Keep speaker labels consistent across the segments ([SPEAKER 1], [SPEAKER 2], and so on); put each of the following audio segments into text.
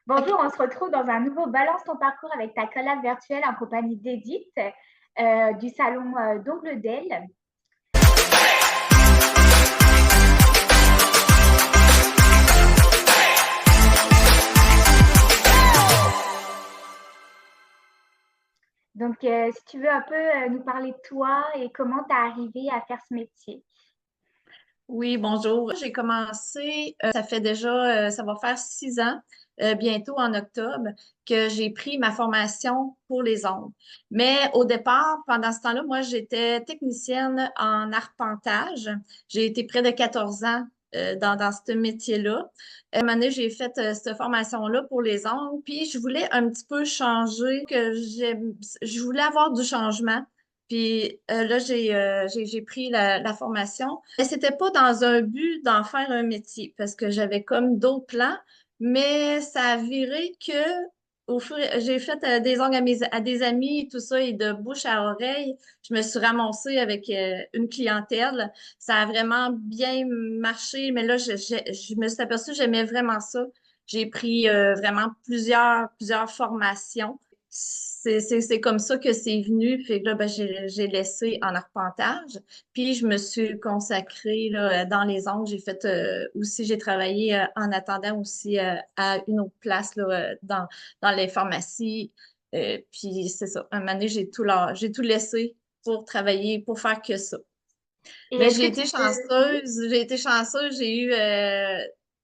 [SPEAKER 1] Bonjour, on se retrouve dans un nouveau Balance ton parcours avec ta collab virtuelle en compagnie d'Edith du salon d'Ongle d'Elle. Donc, si tu veux un peu nous parler de toi et comment tu as arrivé à faire ce métier.
[SPEAKER 2] Oui, bonjour. J'ai commencé, ça fait déjà, ça va faire 6 ans, bientôt en octobre, que j'ai pris ma formation pour les ongles. Mais au départ, pendant ce temps-là, moi, j'étais technicienne en arpentage. J'ai été près de 14 ans dans ce métier-là. À un moment donné, j'ai fait cette formation-là pour les ongles, puis je voulais un petit peu changer, je voulais avoir du changement. Puis là, j'ai pris la formation. Mais c'était pas dans un but d'en faire un métier, parce que j'avais comme d'autres plans, mais ça a viré que j'ai fait des ongles à des amis et tout ça, et de bouche à oreille, je me suis ramassée avec une clientèle. Ça a vraiment bien marché, mais là, je me suis aperçue que j'aimais vraiment ça. J'ai pris vraiment plusieurs formations. C'est comme ça que c'est venu. Puis là, ben, j'ai laissé en arpentage. Puis je me suis consacrée là, dans les ongles. J'ai fait aussi, j'ai travaillé en attendant aussi à une autre place là, dans les pharmacies. Puis c'est ça. Un moment donné, j'ai tout laissé pour travailler, pour faire que ça.
[SPEAKER 1] Et
[SPEAKER 2] Mais
[SPEAKER 1] est-ce que tu peux... Oui.
[SPEAKER 2] j'ai eu, tu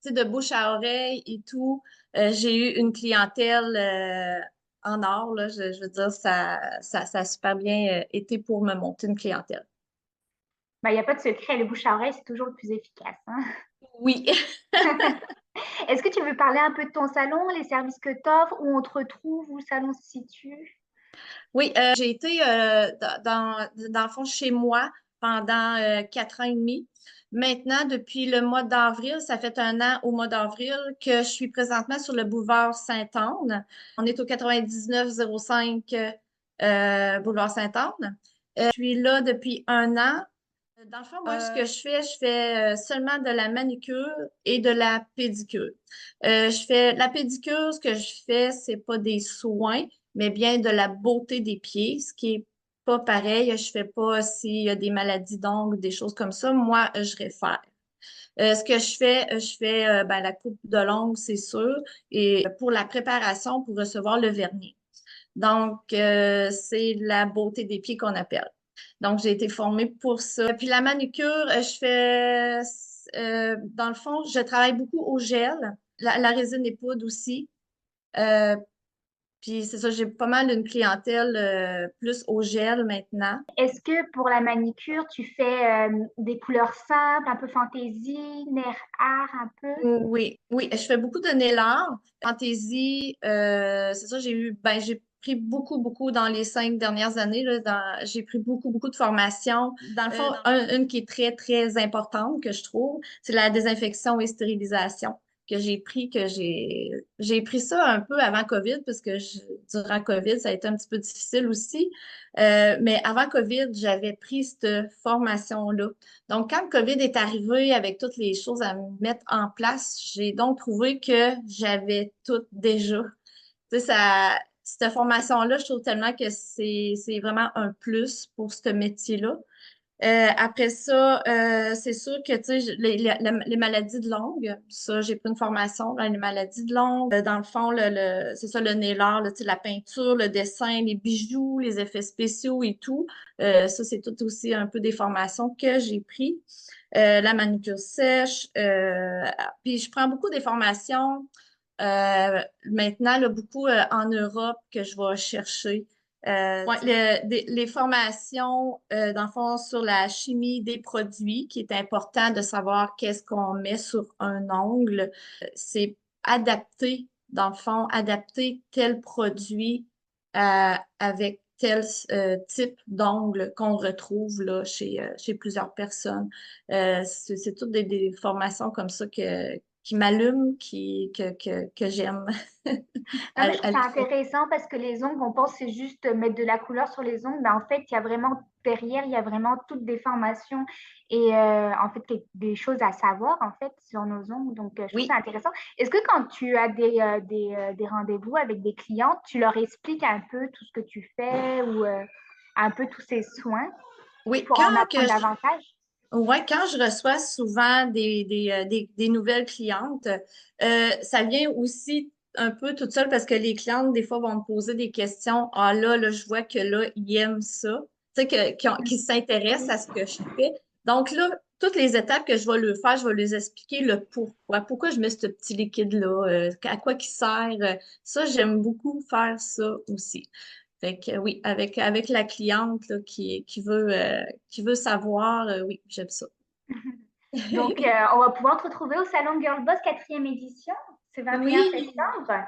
[SPEAKER 2] sais, de bouche à oreille et tout, j'ai eu une clientèle en or, là, je veux dire, ça a super bien été pour me monter une clientèle.
[SPEAKER 1] Bah, il n'y a pas de secret, le bouche à oreille, c'est toujours le plus efficace, hein.
[SPEAKER 2] Oui.
[SPEAKER 1] Est-ce que tu veux parler un peu de ton salon, les services que tu offres, où on te retrouve, où le salon se situe?
[SPEAKER 2] Oui, j'ai été dans le fond chez moi pendant 4 ans et demi. Maintenant, depuis le mois d'avril, ça fait un an au mois d'avril que je suis présentement sur le boulevard Sainte-Anne. On est au 9905 boulevard Sainte-Anne. Je suis là depuis un an. Dans le fond, moi, ce que je fais seulement de la manicure et de la pédicure. Je fais la pédicure, ce que je fais, c'est pas des soins, mais bien de la beauté des pieds, ce qui est pas pareil. Je fais pas s'il y a des maladies d'ongles, des choses comme ça. Moi, je réfère. Ce que je fais ben, la coupe de l'ongle, c'est sûr, et pour la préparation pour recevoir le vernis. Donc, c'est la beauté des pieds qu'on appelle. Donc, j'ai été formée pour ça. Puis la manucure, dans le fond, je travaille beaucoup au gel, la résine et poudre aussi. Euh, puis c'est ça, j'ai pas mal une clientèle plus au gel maintenant.
[SPEAKER 1] Est-ce que pour la manicure, tu fais des couleurs simples, un peu fantaisie, nerf art un peu?
[SPEAKER 2] Oui, oui, je fais beaucoup de nail art, fantaisie. C'est ça, j'ai pris beaucoup dans les 5 dernières années. Là, j'ai pris beaucoup de formations. Dans le fond, une qui est très importante que je trouve, c'est la désinfection et stérilisation j'ai pris ça un peu avant COVID parce que durant COVID, ça a été un petit peu difficile aussi. Mais avant COVID, j'avais pris cette formation-là. Donc, quand le COVID est arrivé avec toutes les choses à mettre en place, j'ai donc trouvé que j'avais tout déjà. Tu sais, cette formation-là, je trouve tellement que c'est vraiment un plus pour ce métier-là. Après ça, c'est sûr que tu sais, les maladies de longue, ça, j'ai pris une formation dans les maladies de longue. Dans le fond, c'est ça, le nail art, là, tu sais, la peinture, le dessin, les bijoux, les effets spéciaux et tout. Ça, c'est tout aussi un peu des formations que j'ai pris. La manucure sèche. Puis je prends beaucoup des formations maintenant, là, beaucoup en Europe que je vais chercher. Ouais, les formations, dans le fond, sur la chimie des produits, qui est important de savoir qu'est-ce qu'on met sur un ongle. C'est adapter, dans le fond, adapter tel produit avec tel type d'ongle qu'on retrouve là, chez plusieurs personnes. C'est toutes des formations comme ça qui m'allument, que j'aime.
[SPEAKER 1] Non, mais je trouve
[SPEAKER 2] à
[SPEAKER 1] ça
[SPEAKER 2] le faire.
[SPEAKER 1] intéressant parce que les ongles, on pense que c'est juste mettre de la couleur sur les ongles, mais en fait, il y a vraiment derrière, il y a vraiment toutes des formations et en fait des choses à savoir en fait sur nos ongles. Donc, je trouve ça
[SPEAKER 2] Oui,
[SPEAKER 1] intéressant. Est-ce que quand tu as des rendez-vous avec des clients, tu leur expliques un peu tout ce que tu fais ou un peu tous ces soins
[SPEAKER 2] oui.
[SPEAKER 1] pour en apprendre davantage?
[SPEAKER 2] Ouais, quand je reçois souvent des nouvelles clientes, ça vient aussi un peu toute seule parce que les clientes, des fois, vont me poser des questions. Ah là, je vois que là, ils aiment ça. Tu sais, qu'ils s'intéressent à ce que je fais. Donc là, toutes les étapes que je vais leur faire, je vais leur expliquer le pourquoi. Pourquoi je mets ce petit liquide-là, à quoi il sert. Ça, j'aime beaucoup faire ça aussi. Fait que oui, avec la cliente là, qui veut savoir, oui, j'aime ça.
[SPEAKER 1] Donc, on va pouvoir te retrouver au Salon Girl Boss 4e édition, ce 21
[SPEAKER 2] Oui,
[SPEAKER 1] septembre.